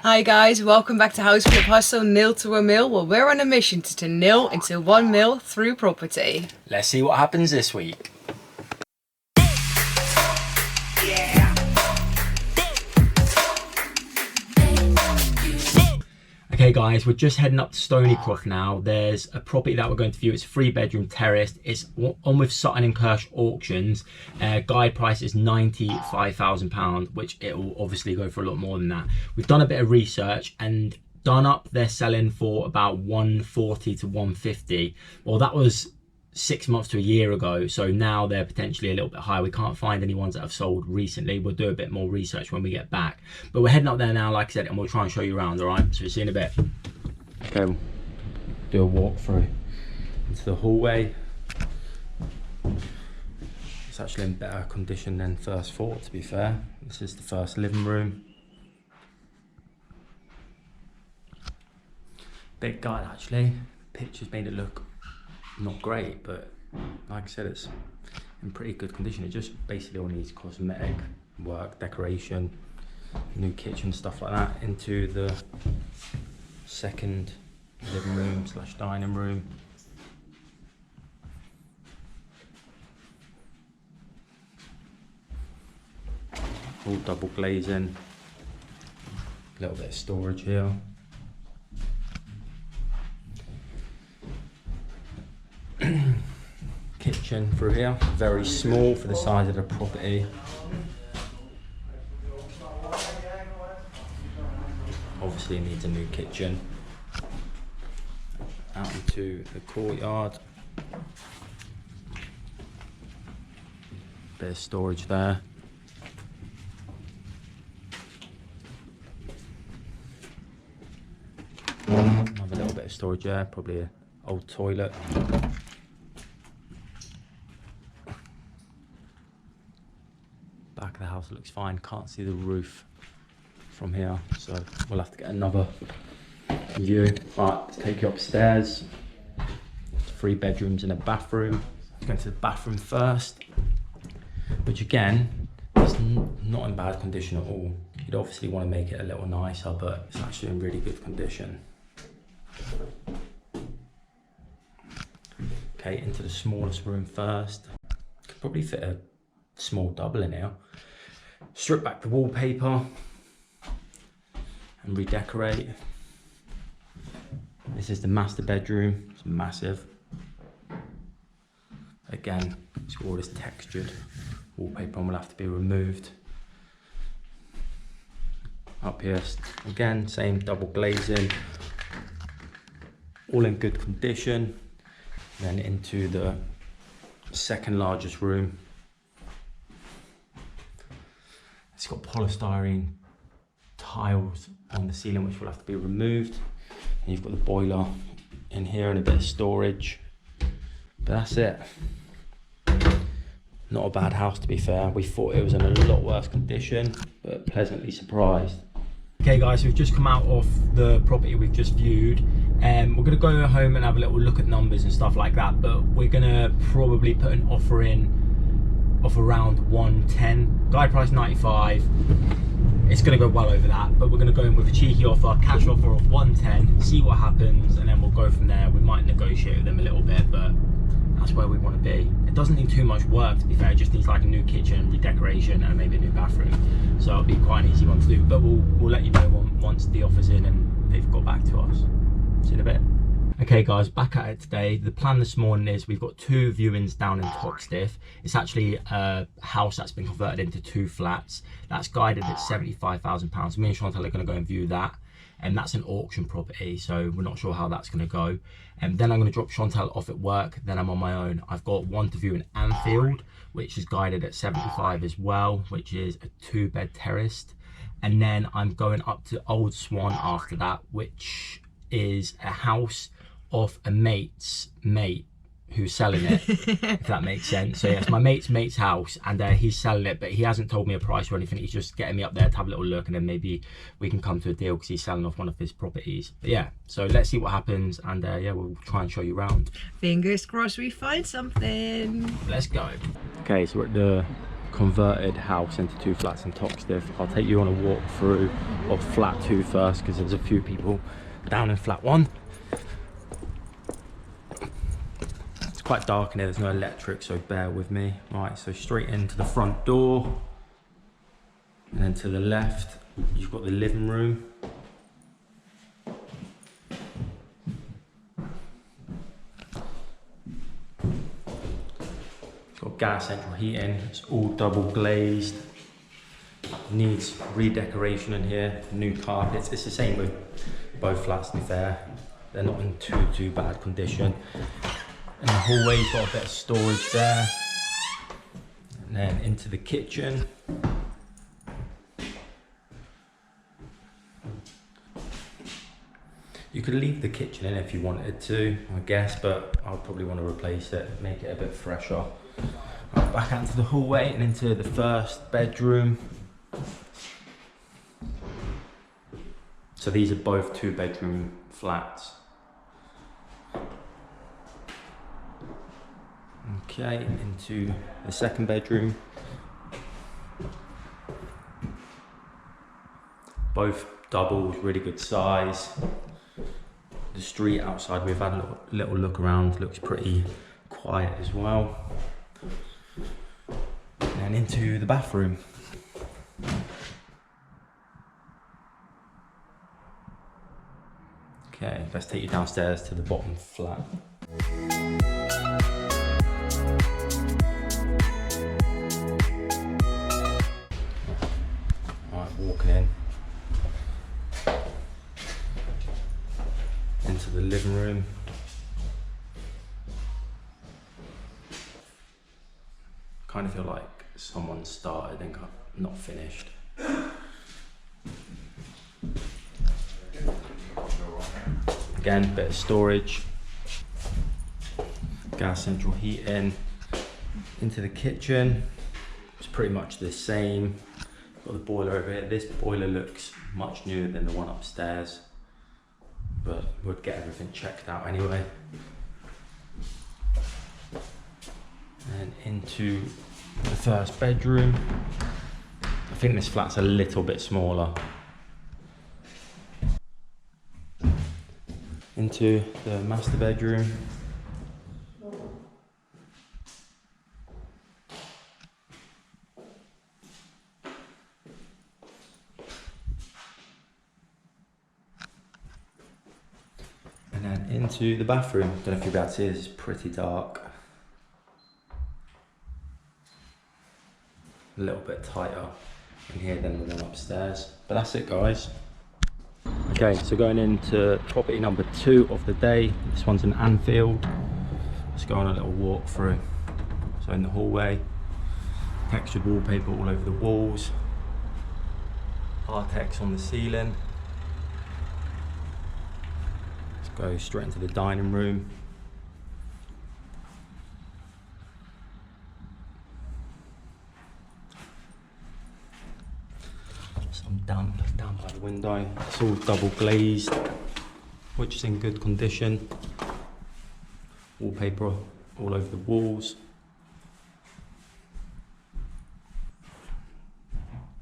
Hi guys, welcome back to House Flip Hustle, nil to a mil. Well, we're on a mission to turn nil into 1 mil through property. Let's see what happens this week. Okay guys, we're just heading up to Stonycroft now. There's a property that we're going to view. It's a 3-bedroom terraced. It's on with Sutton and Kirsch Auctions. Guide price is £95,000, which it will obviously go for a lot more than that. We've done a bit of research and done up they're selling for about 140 to 150. Well, that was 6 months to a year ago, so now they're potentially a little bit higher. We can't find any ones that have sold recently. We'll do a bit more research when we get back, but we're heading up there now, like I said, and we'll try and show you around. All right, so we'll see you in a bit. Okay, we'll do a walk through into the hallway. It's actually in better condition than first thought, to be fair. This is the first living room. Big guy, actually. Pictures made it look not great, but like I said, it's in pretty good condition. It just basically all needs cosmetic work, decoration, new kitchen, stuff like that. Into the second living room slash dining room. All double glazing. A little bit of storage here. Kitchen through here, very small for the size of the property. Obviously needs a new kitchen. Out into the courtyard. Bit of storage there. Another little bit of storage there, probably an old toilet. Back of the house looks fine, can't see the roof from here, so we'll have to get another view. Right, let's take you upstairs. 3 bedrooms and a bathroom. Let's go into the bathroom first, which again is not in bad condition at all. You'd obviously want to make it a little nicer, but it's actually in really good condition. Okay, into the smallest room first. Could probably fit a small double in here. Strip back the wallpaper and redecorate. This is the master bedroom. It's massive. Again, it's got all this textured wallpaper and will have to be removed. Up here again, same double glazing, all in good condition. Then into the second largest room. It's got polystyrene tiles on the ceiling which will have to be removed. And you've got the boiler in here and a bit of storage. But that's it. Not a bad house, to be fair. We thought it was in a lot worse condition, but pleasantly surprised. Okay guys, we've just come out of the property we've just viewed. We're gonna go home and have a little look at numbers and stuff like that, but we're gonna probably put an offer in of around 110. Guide price 95. It's gonna go well over that, but we're gonna go in with a cheeky offer, cash offer of 110, see what happens, and then we'll go from there. We might negotiate with them a little bit, but that's where we want to be. It doesn't need too much work, to be fair. It just needs like a new kitchen, redecoration, and maybe a new bathroom. So it'll be quite an easy one to do, but we'll let you know once the offer's in and they've got back to us. See you in a bit. Okay guys, back at it today. The plan this morning is we've got 2 viewings down in Toxteth. It's actually a house that's been converted into 2 flats. That's guided at £75,000. Me and Chantal are going to go and view that. And that's an auction property, so we're not sure how that's going to go. And then I'm going to drop Chantal off at work, then I'm on my own. I've got one to view in Anfield, which is guided at 75 as well, which is a 2-bed terraced. And then I'm going up to Old Swan after that, which is a house of a mate's mate who's selling it, if that makes sense. So yeah, it's my mate's house, and he's selling it, but he hasn't told me a price or anything. He's just getting me up there to have a little look, and then maybe we can come to a deal because he's selling off one of his properties. But yeah, so let's see what happens, and yeah, we'll try and show you around. Fingers crossed we find something. Let's go. Okay, so we're at the converted house into 2 flats in Toxteth. I'll take you on a walk through of flat 2 first, because there's a few people down in flat 1. It's quite dark in here, there's no electric, so bear with me. Right, so straight into the front door, and then to the left you've got the living room. It's got gas central heating, it's all double glazed. Needs redecoration in here, new carpets. It's the same with both flats, to be fair. They're not in too bad condition. And the hallway's got a bit of storage there. And then into the kitchen. You could leave the kitchen in if you wanted to, I guess, but I'd probably want to replace it, make it a bit fresher. Right, back out into the hallway and into the first bedroom. So these are both 2-bedroom flats. Okay, into the second bedroom. Both doubles, really good size. The street outside, we've had a little look around, looks pretty quiet as well. And into the bathroom. Okay, let's take you downstairs to the bottom flat. Alright, walking in. Into the living room. Kind of feel like someone started and got not finished. Again, bit of storage, gas central heating. Into the kitchen, it's pretty much the same. Got the boiler over here. This boiler looks much newer than the one upstairs, but we'll get everything checked out anyway. And into the first bedroom. I think this flat's a little bit smaller. Into the master bedroom. And then into the bathroom. Don't know if you'll be able to see, it's pretty dark. A little bit tighter in here than the one upstairs. But that's it, guys. Okay, so going into property number 2 of the day. This one's in Anfield. Let's go on a little walk through. So in the hallway, textured wallpaper all over the walls, Artex on the ceiling. Let's go straight into the dining room. Some damp down by the window. It's all double glazed, which is in good condition. Wallpaper all over the walls.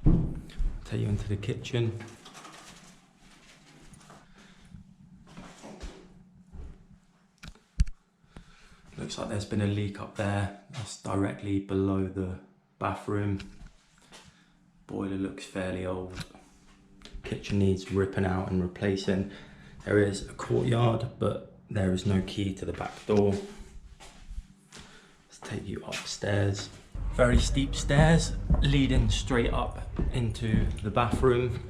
Take you into the kitchen. Looks like there's been a leak up there. That's directly below the bathroom. Boiler looks fairly old. Kitchen needs ripping out and replacing. There is a courtyard, but there is no key to the back door. Let's take you upstairs. Very steep stairs leading straight up into the bathroom.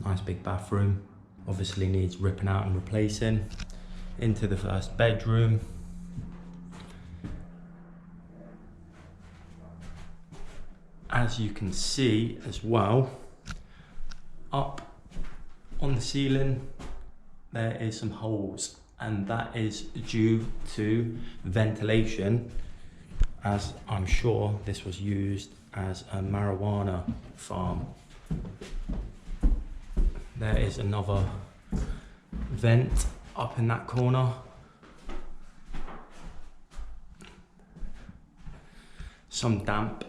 Nice big bathroom. Obviously needs ripping out and replacing. Into the first bedroom. As you can see as well, up on the ceiling there is some holes, and that is due to ventilation, as I'm sure this was used as a marijuana farm. There is another vent up in that corner. some damp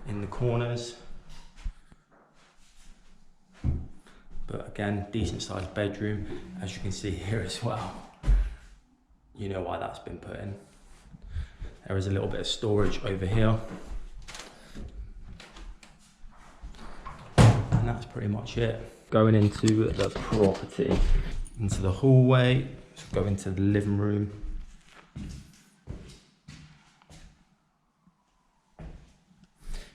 in the corners. But again, decent sized bedroom, as you can see here as well. You know why that's been put in. There is a little bit of storage over here. And that's pretty much it. Going into the property, into the hallway, so go into the living room.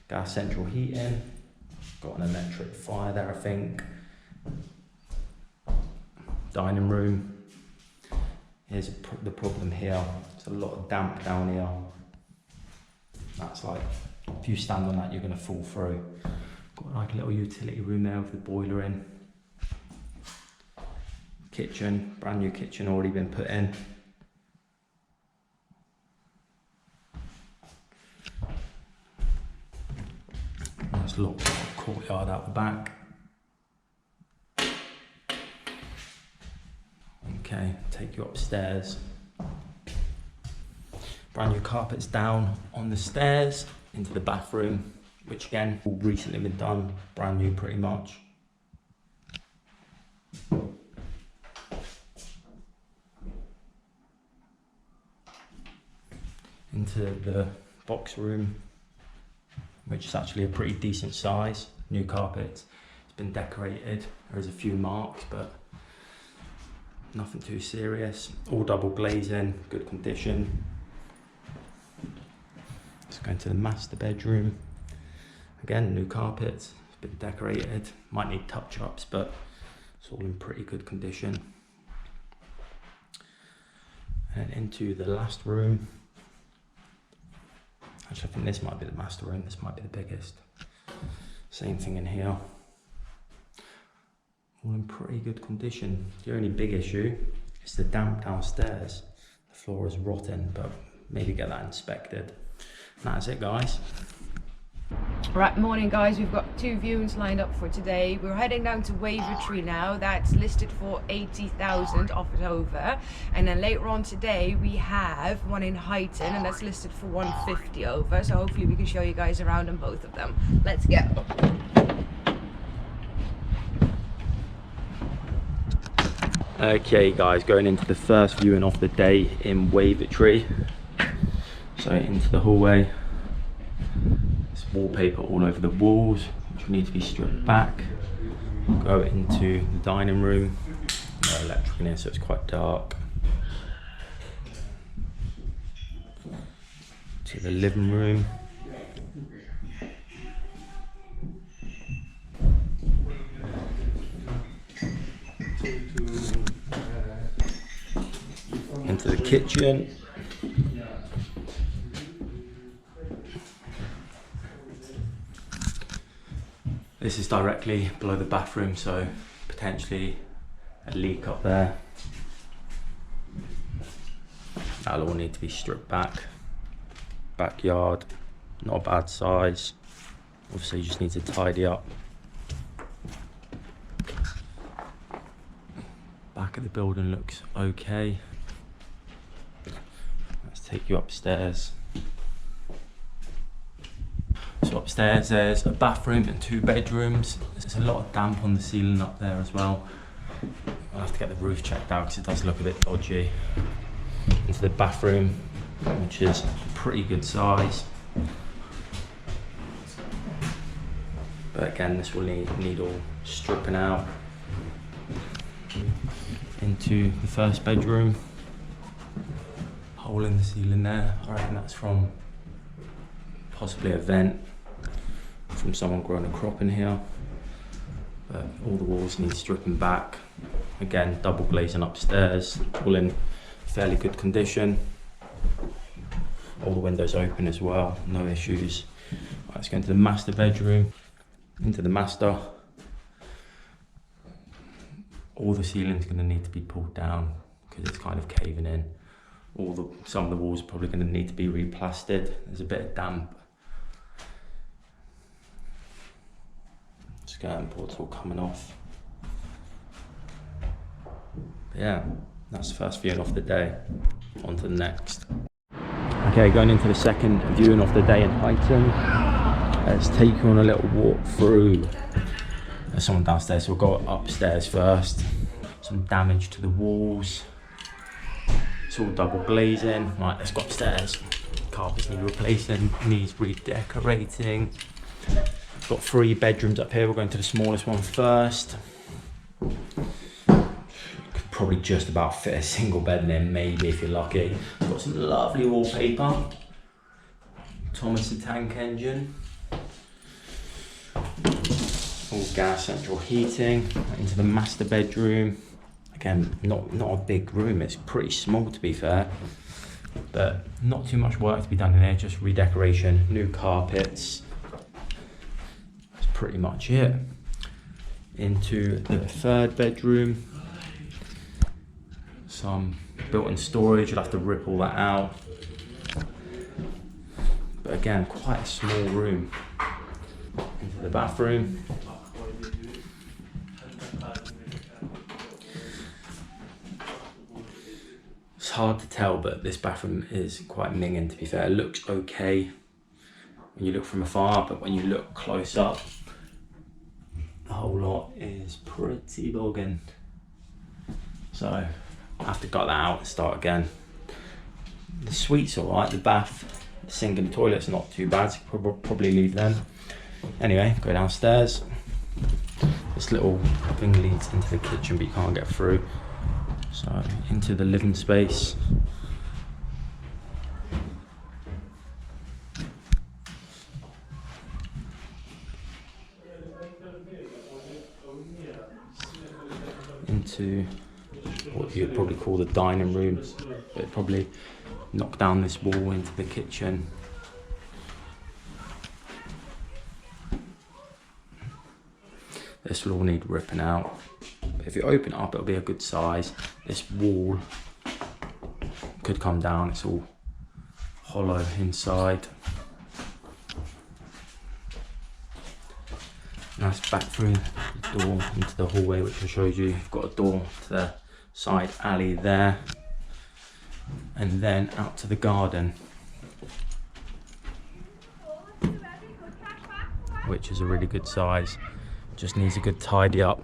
Gas central heating, got an electric fire there I think. Dining room. Here's the problem here, there's a lot of damp down here. That's like, if you stand on that you're going to fall through. Got like a little utility room there with the boiler in. Kitchen, brand new kitchen already been put in. Nice little courtyard out the back. Okay, take you upstairs. Brand new carpets down on the stairs into the bathroom, which again, all recently been done, brand new pretty much. Into the box room, which is actually a pretty decent size. New carpet, it's been decorated. There's a few marks, but nothing too serious. All double glazing, good condition. Let's go into the master bedroom. Again, new carpets, it's been decorated. Might need touch-ups, but it's all in pretty good condition. And into the last room. Actually, I think this might be the master room. This might be the biggest. Same thing in here. All in pretty good condition. The only big issue is the damp downstairs. The floor is rotten, but maybe get that inspected. And that's it, guys. Right, morning guys, we've got 2 viewings lined up for today. We're heading down to Wavertree now. That's listed for 80,000, offered over. And then later on today we have one in Highton, and that's listed for 150 over. So hopefully we can show you guys around on both of them. Let's go. Okay guys, going into the first viewing of the day in Wavertree. So into the hallway. Wallpaper all over the walls, which will need to be stripped back. Go into the dining room. No electric in here, so it's quite dark. To the living room. Into the kitchen. This is directly below the bathroom, so potentially a leak up there. That'll all need to be stripped back. Backyard, not a bad size. Obviously you just need to tidy up. Back of the building looks okay. Let's take you upstairs. So upstairs there's a bathroom and 2 bedrooms. There's a lot of damp on the ceiling up there as well. I'll have to get the roof checked out because it does look a bit dodgy. Into the bathroom, which is pretty good size. But again, this will need all stripping out. Into the first bedroom. Hole in the ceiling there. I reckon that's from possibly a vent from someone growing a crop in here. But all the walls need stripping back. Again, double glazing upstairs, all in fairly good condition. All the windows open as well, no issues. Right, let's go into the master bedroom. Into the master. All the ceiling's going to need to be pulled down because it's kind of caving in. Some of the walls are probably going to need to be replastered. There's a bit of damp. Skirting board's all coming off. But yeah, that's the first viewing of the day. On to the next. Okay, going into the second viewing of the day in Highton. Let's take you on a little walk through. There's someone downstairs, so we'll go upstairs first. Some damage to the walls. It's all double glazing. Right, let's go upstairs. Carpets need replacing, needs redecorating. Got 3 bedrooms up here. We're going to the smallest one first. Could probably just about fit a single bed in there, maybe if you're lucky. Got some lovely wallpaper. Thomas the Tank Engine. All gas central heating. Into the master bedroom. Again, not a big room. It's pretty small to be fair, but not too much work to be done in here. Just redecoration, new carpets. That's pretty much it. Into the third bedroom. Some built-in storage. You'll have to rip all that out. But again, quite a small room. Into the bathroom. It's hard to tell, but this bathroom is quite minging to be fair. It looks okay when you look from afar, but when you look close up, the whole lot is pretty bogging. So I have to gut that out and start again. The suite's alright, the bath, the sink and the toilet's not too bad, so probably leave them. Anyway, go downstairs. This little thing leads into the kitchen, but you can't get through. So into the living space. Into what you'd probably call the dining room, but probably knock down this wall into the kitchen. This will all need ripping out. But if you open it up, it'll be a good size. This wall could come down. It's all hollow inside. And that's back through the door into the hallway, which I showed you. You've got a door to the side alley there. And then out to the garden, which is a really good size. Just needs a good tidy up.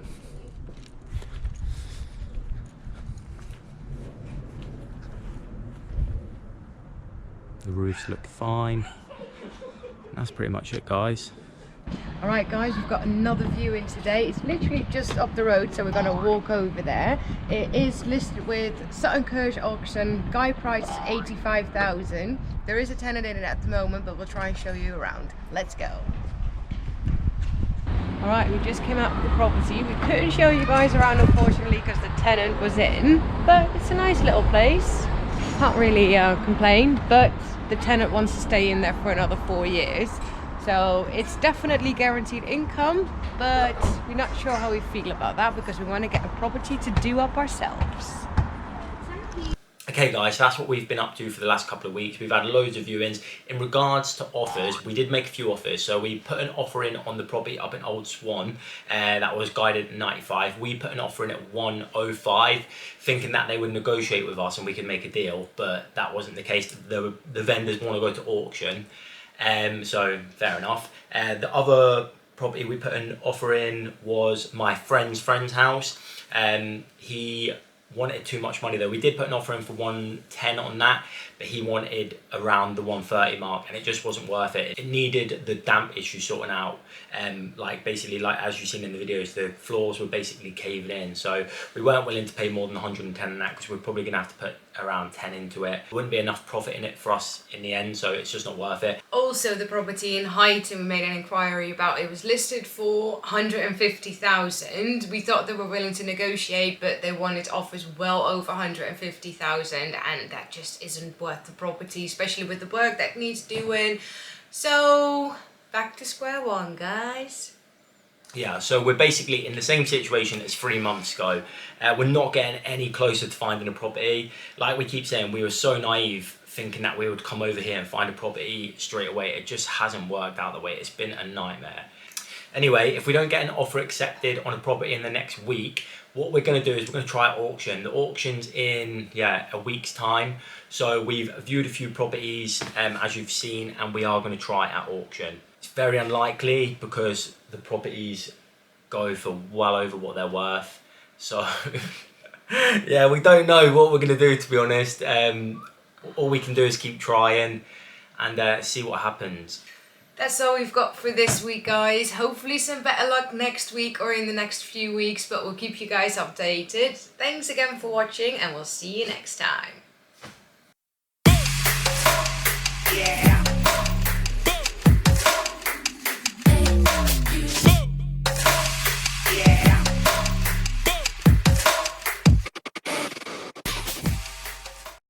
The roofs look fine. That's pretty much it, guys. Alright guys, we've got another viewing today. It's literally just up the road, so we're going to walk over there. It is listed with Sutton Kirsch auction. Guy price is 85,000. There is a tenant in it at the moment, but we'll try and show you around. Let's go. Alright, we just came out of the property. We couldn't show you guys around unfortunately because the tenant was in, but it's a nice little place. Can't really complain, but the tenant wants to stay in there for another 4 years. So it's definitely guaranteed income, but we're not sure how we feel about that because we want to get a property to do up ourselves. Okay guys, so that's what we've been up to for the last couple of weeks. We've had loads of viewings. In regards to offers, we did make a few offers. So we put an offer in on the property up in Old Swan, that was guided at 95. We put an offer in at 105, thinking that they would negotiate with us and we could make a deal, but that wasn't the case. The vendors want to go to auction, so fair enough. The other property we put an offer in was my friend's house. He wanted too much money though. We did put an offer in for 110 on that, but he wanted around the 130 mark and it just wasn't worth it. It needed the damp issue sorting out, basically as you've seen in the videos, the floors were basically caving in, so we weren't willing to pay more than 110 on that because we're probably gonna have to put around 10 into it. There wouldn't be enough profit in it for us in the end, so it's just not worth it. Also, the property in Highton we made an inquiry about, it was listed for 150,000. We thought they were willing to negotiate, but they wanted offers well over 150,000, and that just isn't worth the property, especially with the work that needs doing. So back to square one, guys. Yeah, so we're basically in the same situation as 3 months ago. We're not getting any closer to finding a property. Like we keep saying, we were so naive thinking that we would come over here and find a property straight away. It just hasn't worked out the way. It's been a nightmare. Anyway, if we don't get an offer accepted on a property in the next week, what we're going to do is we're going to try at auction. The auction's in a week's time, so we've viewed a few properties as you've seen, and we are going to try at auction. It's very unlikely because the properties go for well over what they're worth, so yeah, we don't know what we're going to do, to be honest. All we can do is keep trying and see what happens. That's all we've got for this week, guys. Hopefully some better luck next week or in the next few weeks, but we'll keep you guys updated. Thanks again for watching, and we'll see you next time. Yeah.